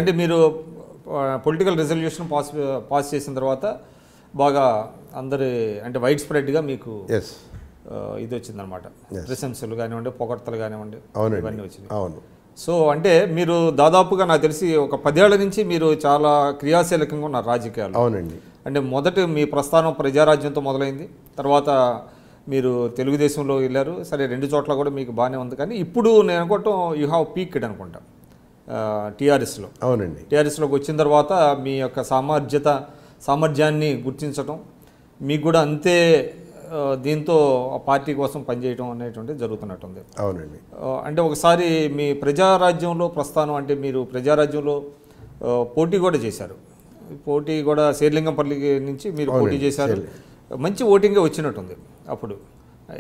అంటే మీరు political resolution pass చేసిన తర్వాత బాగా అందరి అంటే వైడ్ స్ప్రెడ్గా మీకు ఇది వచ్చిందనమాట, ప్రశంసలు కానివ్వండి, పొగడ్తలు కానివ్వండి, ఇవన్నీ వచ్చింది. అవును. సో అంటే మీరు దాదాపుగా నాకు తెలిసి ఒక 10 ఏళ్ల నుంచి మీరు చాలా క్రియాశీలకంగా ఉన్నారు రాజకీయాలు. అవునండి. అంటే మొదటి మీ ప్రస్థానం ప్రజారాజ్యంతో మొదలైంది, తర్వాత మీరు తెలుగుదేశంలో వెళ్ళారు. సరే, 2 చోట్ల కూడా మీకు బాగానే ఉంది. కానీ ఇప్పుడు నేను అనుకోవటం యూ హ్యావ్ పీక్డ్ అనుకుంటా టీఆర్ఎస్లో. అవునండి. టీఆర్ఎస్లోకి వచ్చిన తర్వాత మీ యొక్క సామర్థ్యాన్ని గుర్తించడం, మీకు కూడా అంతే దీంతో ఆ పార్టీ కోసం పనిచేయడం అనేటువంటిది జరుగుతున్నట్టుంది. అవునండి. అంటే ఒకసారి మీ ప్రజారాజ్యంలో ప్రస్థానం, అంటే మీరు ప్రజారాజ్యంలో పోటీ కూడా చేశారు. పోటీ కూడా శేర్లింగంపల్లి నుంచి మీరు పోటీ చేశారు. మంచి ఓటింగే వచ్చినట్టుంది అప్పుడు.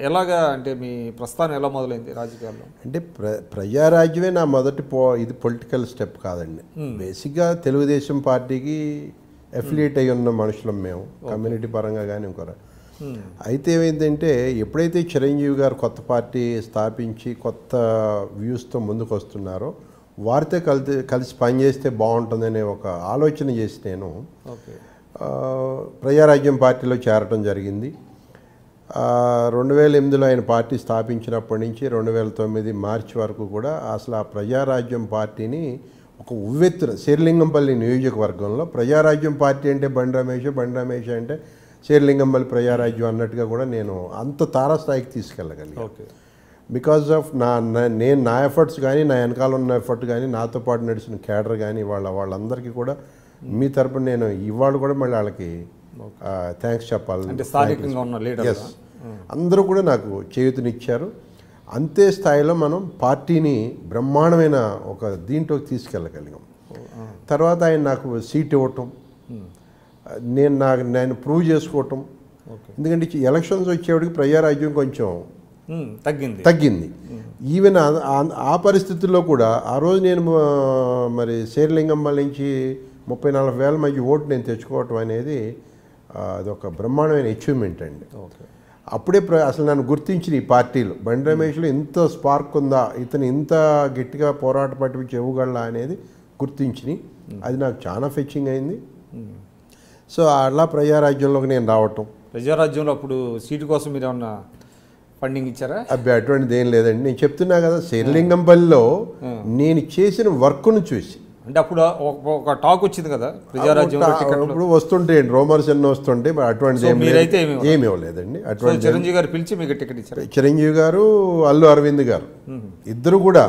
ఎలాగా అంటే మీ ప్రస్థానం ఎలా మొదలైంది రాజకీయాల్లో? అంటే ప్రజారాజ్యమే నా మొదటి ఇది పొలిటికల్ స్టెప్ కాదండి. బేసిక్గా తెలుగుదేశం పార్టీకి అఫిలియేట్ అయి ఉన్న మనుషులం మేము, కమ్యూనిటీ పరంగా కానీ ఇంకోరా. అయితే ఏమైందంటే, ఎప్పుడైతే చిరంజీవి గారు కొత్త పార్టీ స్థాపించి కొత్త వ్యూస్తో ముందుకు వస్తున్నారో వారితో కలిసి పనిచేస్తే బాగుంటుందనే ఒక ఆలోచన చేసి నేను ప్రజారాజ్యం పార్టీలో చేరటం జరిగింది. 2008లో ఆయన పార్టీ స్థాపించినప్పటి నుంచి 2009 మార్చి వరకు కూడా అసలు ఆ ప్రజారాజ్యం పార్టీని ఒక ఉవ్వెత్తున శేర్లింగంపల్లి నియోజకవర్గంలో ప్రజారాజ్యం పార్టీ అంటే బండి రమేష్ అంటే శేర్లింగంపల్లి ప్రజారాజ్యం అన్నట్టుగా కూడా నేను అంత తారాస్థాయికి తీసుకెళ్ళగలిగాను. బికాజ్ ఆఫ్ నా ఎఫర్ట్స్ కానీ, నా వెనకాల ఉన్న ఎఫర్ట్ కానీ, నాతో పాటు నడిచిన క్యాడర్ కానీ వాళ్ళందరికీ కూడా మీ తరపున నేను ఇవాళ కూడా మళ్ళీ వాళ్ళకి థ్యాంక్స్ చెప్పాలి. అందరూ కూడా నాకు చేయూతనిచ్చారు. అంతే స్థాయిలో మనం పార్టీని బ్రహ్మాండమైన ఒక దీంట్లోకి తీసుకెళ్ళగలిగాం. తర్వాత ఆయన నాకు సీట్ ఇవ్వటం, నేను ప్రూవ్ చేసుకోవటం. ఎందుకంటే ఎలక్షన్స్ వచ్చేవాడికి ప్రజారాజ్యం కొంచెం తగ్గింది. ఈవెన్ ఆ పరిస్థితుల్లో కూడా ఆ రోజు నేను మరి శేర్లింగంపల్లి నుంచి 34,000 మధ్య ఓటు నేను తెచ్చుకోవటం అనేది అదొక బ్రహ్మాండమైన అచీవ్మెంట్ అండి. అప్పుడే అసలు నన్ను గుర్తించిన ఈ పార్టీలో బండి రమేష్లో ఇంత స్పార్క్ ఉందా, ఇతను ఇంత గట్టిగా పోరాట పట్టి చెవుగళ్ళ అనేది గుర్తించి అది నాకు చాలా ఫెచ్చింగ్ అయింది. సో అలా ప్రజారాజ్యంలోకి నేను రావటం. ప్రజారాజ్యంలో అప్పుడు సీటు కోసం మీరు ఏమన్నా ఫండింగ్ ఇచ్చారా? అబ్బాయి అటువంటిది ఏం లేదండి. నేను చెప్తున్నా కదా, శేర్లింగంపల్లిలో నేను చేసిన వర్క్ను చూసి అంటే అప్పుడు ఒక టాక్ వచ్చింది కదా ప్రజారాజ్యంలో. ఇప్పుడు వస్తుంటే రూమర్స్ ఎన్నో వస్తుంటే అటువంటిది ఏమీ ఇవ్వలేదండి. అటువంటి చిరంజీవి గారు పిలిచి మీకు టికెట్ ఇచ్చారు. చిరంజీవి గారు, అల్లు అరవింద్ గారు ఇద్దరు కూడా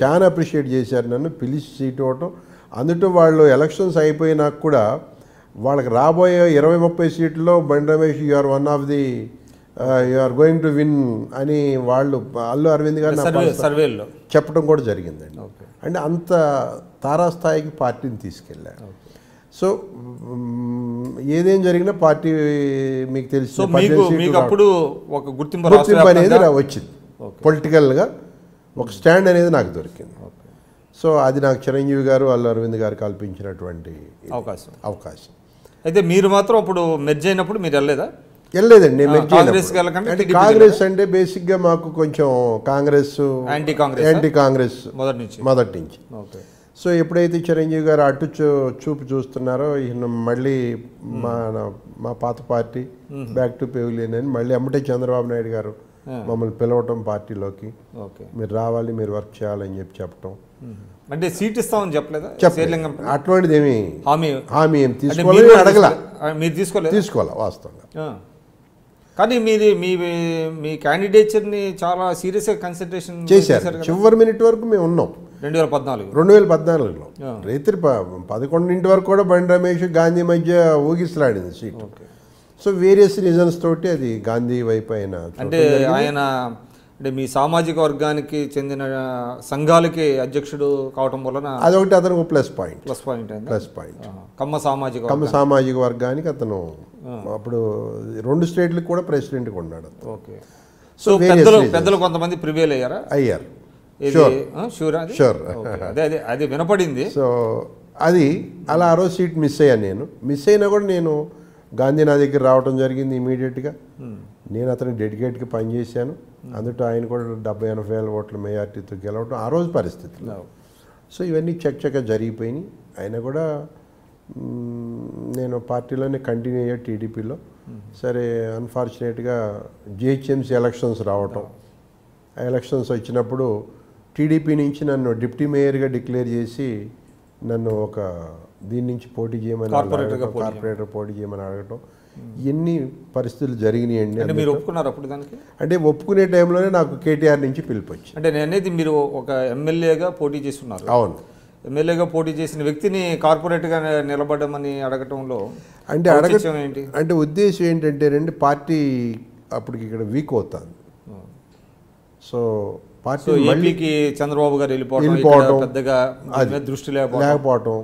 చాలా అప్రిషియేట్ చేశారు నన్ను, పిలిచి సీట్ ఇవ్వటం. అందులో వాళ్ళు ఎలక్షన్స్ అయిపోయినాక కూడా వాళ్ళకి రాబోయే 20-30 సీట్లలో Bandi Ramesh you are one of the you are going to win అని వాళ్ళు అల్లు అరవింద్ గారు సర్వేలో చెప్పడం కూడా జరిగిందండి. అంటే అంత తారాస్థాయికి పార్టీని తీసుకెళ్ళారు. సో ఏదేం జరిగినా పార్టీ మీకు తెలుసు గుర్తింపు అనేది వచ్చింది. పొలిటికల్గా ఒక స్టాండ్ అనేది నాకు దొరికింది. సో అది నాకు చిరంజీవి గారు, అల్లు అరవింద్ గారు కల్పించినటువంటి అవకాశం. అయితే మీరు మాత్రం అప్పుడు మెర్జ్ అయినప్పుడు మీరు వెళ్ళలేదండి. కాంగ్రెస్ అంటే బేసిక్గా మాకు కొంచెం యాంటీ కాంగ్రెస్ మొదటి నుంచి. సో ఎప్పుడైతే చిరంజీవి గారు అటు చూపు చూస్తున్నారో, మళ్ళీ మా పాత పార్టీ బ్యాక్ టు పెవిలియన్ అని మళ్ళీ అమ్మటే చంద్రబాబు నాయుడు గారు మమ్మల్ని పిలవటం పార్టీలోకి, మీరు రావాలి, మీరు వర్క్ చేయాలని చెప్పటం. అంటే సీట్ ఇస్తామని చెప్పలేదా? అటువంటిది ఏమి హామీ ఏం తీసుకోవాలా వాస్తవంగా. కానీ మీ క్యాండిడేచర్ని చాలా సీరియస్గా కన్సిడరేషన్ చేశారు. చివరి మినిట్ వరకు మేము ఉన్నాం. 2014లో రాత్రి 11 వరకు కూడా బండి రమేష్ గాంధీ మధ్య ఊగిసలాడింది సీట్. సో వేరియస్ రీజన్స్ తోటి అది గాంధీ వైపు అంటే ఆయన అంటే మీ సామాజిక వర్గానికి చెందిన సంఘాలకి అధ్యక్షుడు కావటం వలన అదొకటి అతనికి ప్లస్ పాయింట్. కమ్మ సామాజిక వర్గానికి అతను అప్పుడు 2 స్టేట్లకు కూడా ప్రెసిడెంట్గా ఉన్నాడు. ఓకే. సో పెద్దలు కొంతమంది ప్రివేల్ అయ్యారు. అది వినపడింది. సో అది అలా ఆ రోజు సీట్ మిస్ అయ్యాను. నేను మిస్ అయినా కూడా నేను గాంధీ నా దగ్గర రావడం జరిగింది ఇమీడియట్గా. నేను అతను డెడికేట్గా పనిచేశాను. అందులో ఆయన కూడా 70-80 వేల ఓట్ల మెజార్టీతో గెలవడం ఆ రోజు పరిస్థితుల్లో సో ఇవన్నీ చకచకా జరిగిపోయినాయి. అయినా కూడా నేను పార్టీలోనే కంటిన్యూ అయ్యా టీడీపీలో. సరే అన్ఫార్చునేట్గా జిహెచ్ఎంసీ ఎలక్షన్స్ రావటం, ఆ ఎలక్షన్స్ వచ్చినప్పుడు టీడీపీ నుంచి నన్ను డిప్యూటీ మేయర్గా డిక్లేర్ చేసి నన్ను ఒక దీని నుంచి పోటీ చేయమని కార్పొరేటర్ పోటీ చేయమని అడగటం, ఎన్ని పరిస్థితులు జరిగినాయండి. అంటే మీరు ఒప్పుకున్నారు అప్పుడు దానికి? అంటే ఒప్పుకునే టైంలోనే నాకు కేటీఆర్ నుంచి పిలుపు వచ్చింది. అంటే నేను అనేది మీరు ఒక ఎమ్మెల్యేగా పోటీ చేస్తున్నారు. అవును, ఎమ్మెల్యేగా పోటీ చేసిన వ్యక్తిని కార్పొరేట్గా నిలబడమని అడగటంలో అంటే ఔచిత్యం ఏంటి? అంటే ఉద్దేశం ఏంటంటే రండి, పార్టీ అప్పటికి ఇక్కడ వీక్ అవుతుంది. సో పార్టీ ఏపీకి చంద్రబాబు గారు వెళ్ళిపోవడం పెద్దగా దృష్టి లేకపోవటం.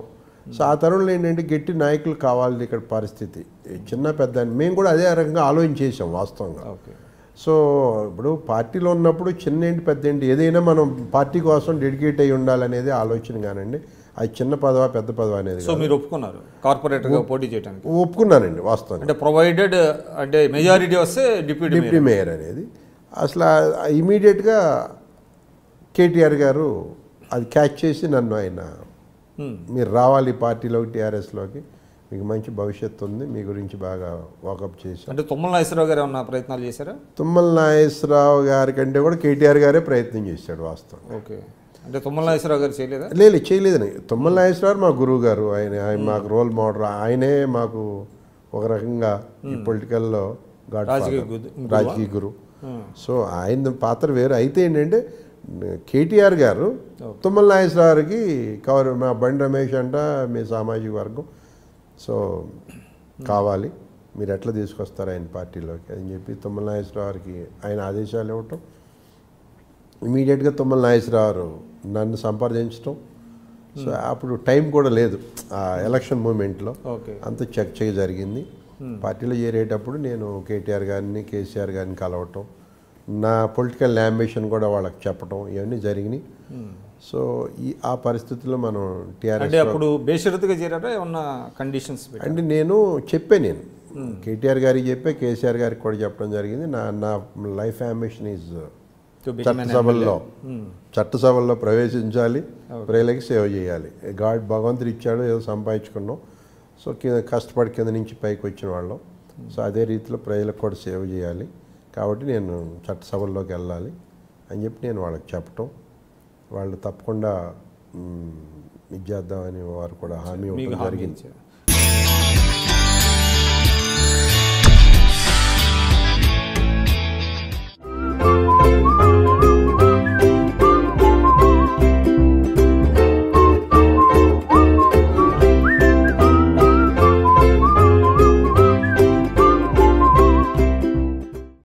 సో ఆ తరుణంలో ఏంటంటే గట్టి నాయకులు కావాలి ఇక్కడ పరిస్థితి. చిన్న పెద్ద మేము కూడా అదే రకంగా ఆలోచించేసాం వాస్తవంగా. సో ఇప్పుడు పార్టీలో ఉన్నప్పుడు చిన్న ఏంటి పెద్ద ఏంటి ఏదైనా మనం పార్టీ కోసం డెడికేట్ అయ్యి ఉండాలనేది ఆలోచన కానండి. అది చిన్న పదవా పెద్ద పదవా అనేది. సో మీరు ఒప్పుకున్నారు కార్పొరేటర్గా పోటీ చేయడానికి? ఒప్పుకున్నానండి వాస్తవంగా. అంటే ప్రొవైడెడ్ అంటే మెజారిటీ వస్తే డిప్యూటీ మేయర్ అనేది. అసలు ఇమీడియట్గా కేటీఆర్ గారు అది క్యాచ్ చేసి నన్ను ఆయన మీరు రావాలి పార్టీలోకి, టీఆర్ఎస్లోకి, మీకు మంచి భవిష్యత్తు ఉంది, మీ గురించి బాగా వాకప్ చేశారు. అంటే తుమ్మల నాగేశ్వరరావు గారు ఏమన్నా ప్రయత్నాలు చేశారా? తుమ్మల నాగేశ్వరరావు గారి కంటే కూడా కేటీఆర్ గారే ప్రయత్నం చేశాడు వాస్తవం. ఓకే, అంటే తుమ్మల నాగేశ్వరరావు గారు చేయలేదా? చేయలేదని. తుమ్మల నాగేశ్వరరావు మా గురువు గారు, ఆయన మాకు రోల్ మోడల్, ఆయనే మాకు ఒక రకంగా ఈ పొలిటికల్లో రాజకీయ గురు. సో ఆయన పాత్ర వేరు. అయితే ఏంటంటే కేటీఆర్ గారు తుమ్మల నాగేశ్వరరావుకి మా బండి రమేష్ అంట మీ సామాజిక వర్గం, సో కావాలి, మీరు ఎట్లా తీసుకొస్తారు ఆయన పార్టీలోకి అని చెప్పి తుమ్మల నాగేశ్వరరావుకి ఆయన ఆదేశాలు ఇవ్వటం. ఇమీడియట్గా తుమ్మల నాగేశ్వరరావు నన్ను సంప్రదించడం. సో అప్పుడు టైం కూడా లేదు ఆ ఎలక్షన్ మూమెంట్లో, అంత చర్చగా జరిగింది. పార్టీలో చేరేటప్పుడు నేను కేటీఆర్ గారిని, కేసీఆర్ గారిని కలవటం, నా పొలిటికల్ అంబిషన్ కూడా వాళ్ళకి చెప్పడం, ఇవన్నీ జరిగినాయి. సో ఆ పరిస్థితుల్లో మనం టీఆర్ఎస్ అప్పుడు బేషరతుగా చేరారా ఏమన్నా కండిషన్స్? అంటే నేను కేటీఆర్ గారికి చెప్పే, కేసీఆర్ గారికి కూడా చెప్పడం జరిగింది. నా లైఫ్ అంబిషన్ ఈజ్ చట్టసభల్లో ప్రవేశించాలి, ప్రజలకి సేవ చేయాలి. భగవంతుడు ఇచ్చాడు, ఏదో సంపాదించుకున్నాం. సో కష్టపడి కింద నుంచి పైకి వచ్చిన వాళ్ళం. సో అదే రీతిలో ప్రజలకు కూడా సేవ చేయాలి, కాబట్టి నేను చట్టసభల్లోకి వెళ్ళాలి అని చెప్పి నేను వాళ్ళకి చెప్పటం, వాళ్ళు తప్పకుండా ఇది చేద్దామని వారు కూడా హామీ ఇవ్వడం జరిగింది.